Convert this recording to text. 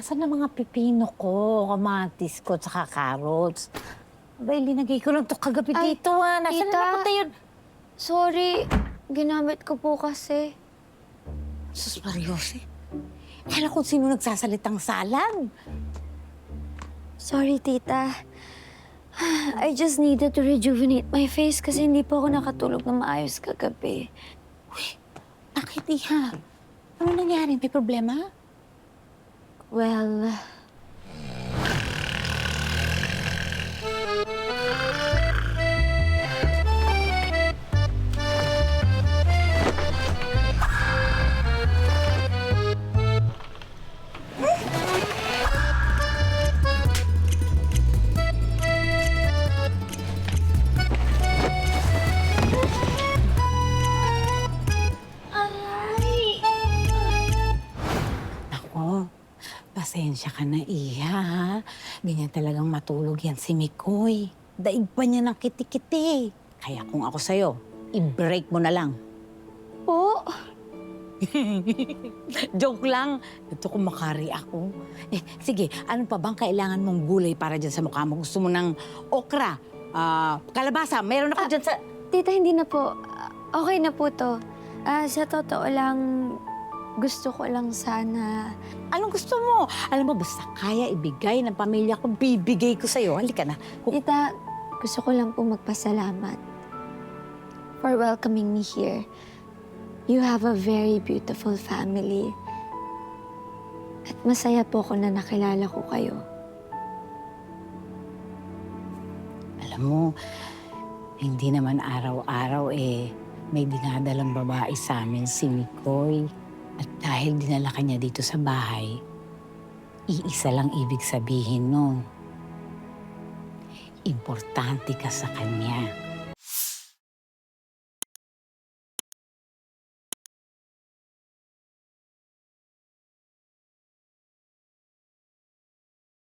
Nasaan na mga pipino ko, kamatis ko, tsaka carrots? Abay, linagay ko lang to kagabi Ay, dito, ha. Nasaan na tita. napunta yun? Sorry, ginamit ko po kasi. Sus, Mariose. Kala kung sino nagsasalitang salad. Sorry, tita. I just needed to rejuvenate my face kasi hindi po ako nakatulog na maayos kagabi. Bakit, Iha? Ano nangyari? May problema? Well, Ako, pasensya ka na, Iha, ha? Ganyan talagang matulog yan si Mikoy. Daig pa niya ng kiti-kiti. Kaya kung ako sa'yo, i-break mo na lang. po. Joke lang. Ito kung makari ako. Sige, ano pa bang kailangan mong gulay para dyan sa mukha mo? Gusto mo ng okra, kalabasa, meron ako dyan sa... Tita, hindi na po. Okay na po to. Sa totoo lang, gusto ko lang sana... Anong gusto mo? Alam mo, basta kaya ibigay ng pamilya ko, bibigay ko sa'yo. Halika na. Tita, gusto ko lang po magpasalamat for welcoming me here. You have a very beautiful family. At masaya po ako na nakilala ko kayo. Alam mo, hindi naman araw-araw may dinadalang babae sa amin si Mikoy. At dahil dinala ka niya dito sa bahay, iisa lang ibig sabihin nun. Importante ka sa kanya.